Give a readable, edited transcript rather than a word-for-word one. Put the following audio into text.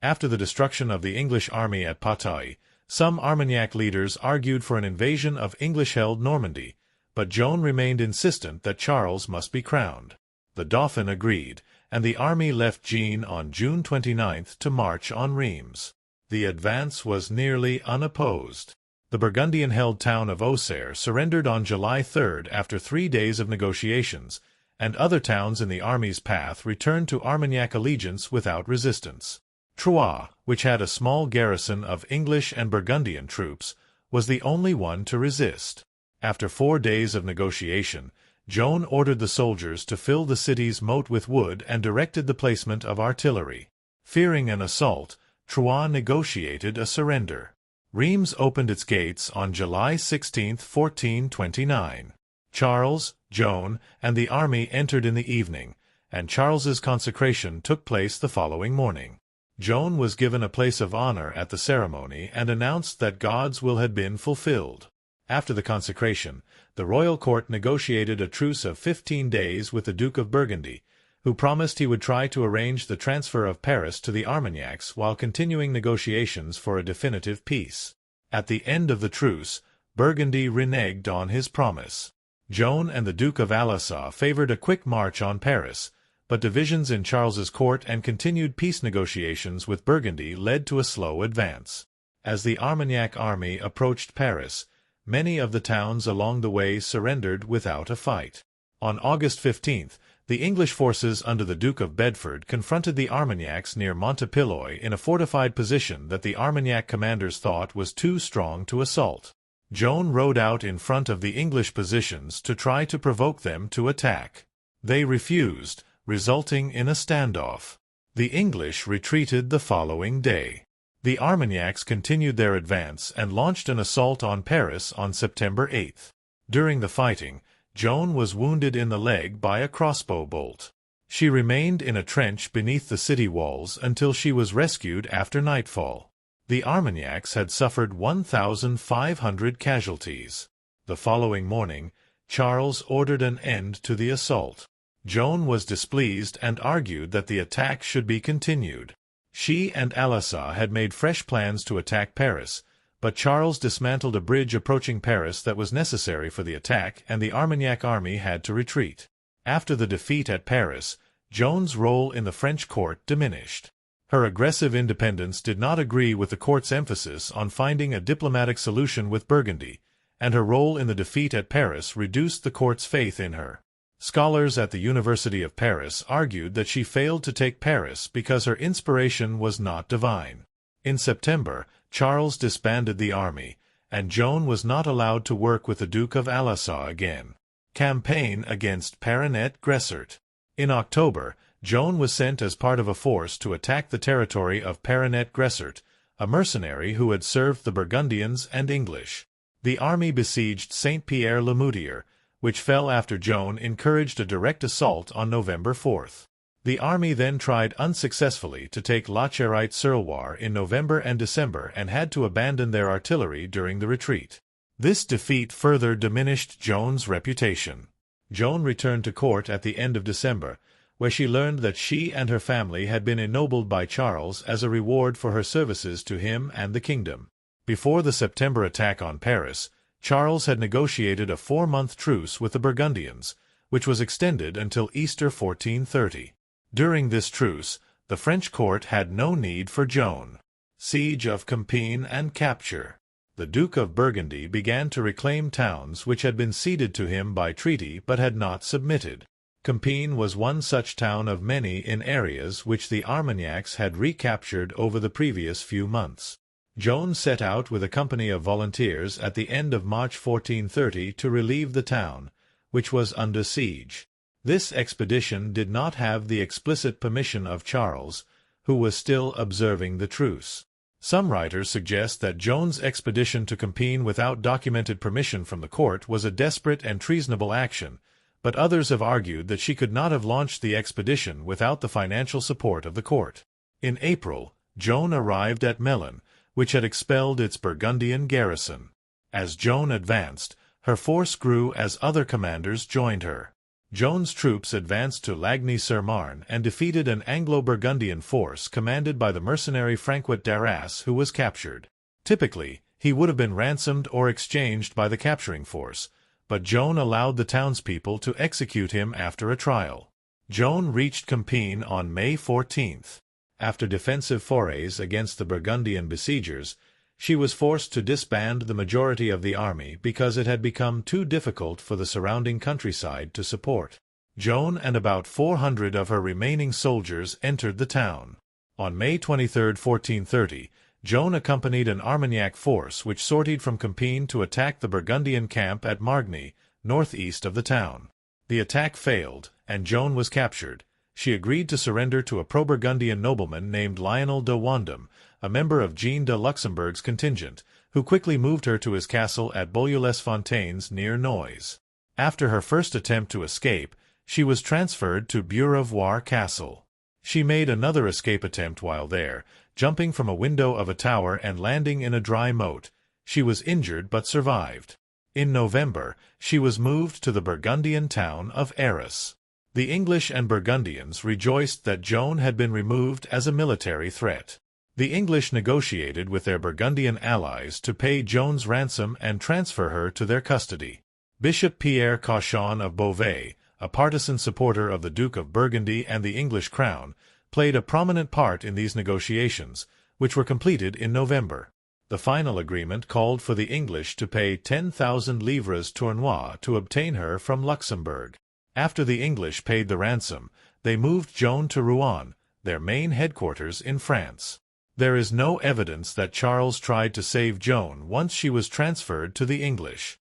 After the destruction of the English army at Patay, some Armagnac leaders argued for an invasion of English-held Normandy, but Joan remained insistent that Charles must be crowned. The Dauphin agreed, and the army left Jean on June 29 to march on Reims. The advance was nearly unopposed. The Burgundian-held town of Auxerre surrendered on July 3 after 3 days of negotiations, and other towns in the army's path returned to Armagnac allegiance without resistance. Troyes, which had a small garrison of English and Burgundian troops, was the only one to resist. After 4 days of negotiation, Joan ordered the soldiers to fill the city's moat with wood and directed the placement of artillery. Fearing an assault, Troyes negotiated a surrender. Reims opened its gates on July 16, 1429. Charles, Joan, and the army entered in the evening, and Charles's consecration took place the following morning. Joan was given a place of honor at the ceremony and announced that God's will had been fulfilled. After the consecration, the royal court negotiated a truce of 15 days with the Duke of Burgundy, who promised he would try to arrange the transfer of Paris to the Armagnacs while continuing negotiations for a definitive peace. At the end of the truce, Burgundy reneged on his promise. Joan and the Duke of Alençon favored a quick march on Paris, but divisions in Charles's court and continued peace negotiations with Burgundy led to a slow advance. As the Armagnac army approached Paris, many of the towns along the way surrendered without a fight. On August 15, the English forces under the Duke of Bedford confronted the Armagnacs near Montepilloy in a fortified position that the Armagnac commanders thought was too strong to assault. Joan rode out in front of the English positions to try to provoke them to attack. They refused, resulting in a standoff. The English retreated the following day. The Armagnacs continued their advance and launched an assault on Paris on September 8. During the fighting, Joan was wounded in the leg by a crossbow bolt. She remained in a trench beneath the city walls until she was rescued after nightfall. The Armagnacs had suffered 1,500 casualties. The following morning, Charles ordered an end to the assault. Joan was displeased and argued that the attack should be continued. She and Alençon had made fresh plans to attack Paris, but Charles dismantled a bridge approaching Paris that was necessary for the attack, and the Armagnac army had to retreat. After the defeat at Paris, Joan's role in the French court diminished. Her aggressive independence did not agree with the court's emphasis on finding a diplomatic solution with Burgundy, and her role in the defeat at Paris reduced the court's faith in her. Scholars at the University of Paris argued that she failed to take Paris because her inspiration was not divine. In September, Charles disbanded the army, and Joan was not allowed to work with the Duke of Alençon again. Campaign against Paranet-Gressert. In October, Joan was sent as part of a force to attack the territory of Paranet-Gressert, a mercenary who had served the Burgundians and English. The army besieged Saint-Pierre-le-Moutier, which fell after Joan encouraged a direct assault on November 4. The army then tried unsuccessfully to take La Chérite-sur-Loire in November and December and had to abandon their artillery during the retreat. This defeat further diminished Joan's reputation. Joan returned to court at the end of December, where she learned that she and her family had been ennobled by Charles as a reward for her services to him and the kingdom. Before the September attack on Paris, Charles had negotiated a 4-month truce with the Burgundians, which was extended until Easter 1430. During this truce, the French court had no need for Joan. Siege of Compiègne and capture. The Duke of Burgundy began to reclaim towns which had been ceded to him by treaty but had not submitted. Compiègne was one such town of many in areas which the Armagnacs had recaptured over the previous few months. Joan set out with a company of volunteers at the end of March 1430 to relieve the town, which was under siege. This expedition did not have the explicit permission of Charles, who was still observing the truce. Some writers suggest that Joan's expedition to Compiègne without documented permission from the court was a desperate and treasonable action, but others have argued that she could not have launched the expedition without the financial support of the court. In April, Joan arrived at Melun, which had expelled its Burgundian garrison. As Joan advanced, her force grew as other commanders joined her. Joan's troops advanced to Lagny-sur-Marne and defeated an Anglo-Burgundian force commanded by the mercenary Francois d'Arras, who was captured. Typically, he would have been ransomed or exchanged by the capturing force, but Joan allowed the townspeople to execute him after a trial. Joan reached Compiègne on May 14. After defensive forays against the Burgundian besiegers, she was forced to disband the majority of the army because it had become too difficult for the surrounding countryside to support. Joan and about 400 of her remaining soldiers entered the town. On May 23, 1430, Joan accompanied an Armagnac force which sortied from Compiègne to attack the Burgundian camp at Margny, northeast of the town. The attack failed, and Joan was captured. She agreed to surrender to a pro-Burgundian nobleman named Lionel de Wandam, a member of Jean de Luxembourg's contingent, who quickly moved her to his castle at Beaulieu-les-Fontaines near Noyes. After her first attempt to escape, she was transferred to Beaurevoir Castle. She made another escape attempt while there, jumping from a window of a tower and landing in a dry moat. She was injured but survived. In November, she was moved to the Burgundian town of Arras. The English and Burgundians rejoiced that Joan had been removed as a military threat. The English negotiated with their Burgundian allies to pay Joan's ransom and transfer her to their custody. Bishop Pierre Cauchon of Beauvais, a partisan supporter of the Duke of Burgundy and the English crown, played a prominent part in these negotiations, which were completed in November. The final agreement called for the English to pay 10,000 livres tournois to obtain her from Luxembourg. After the English paid the ransom, they moved Joan to Rouen, their main headquarters in France. There is no evidence that Charles tried to save Joan once she was transferred to the English.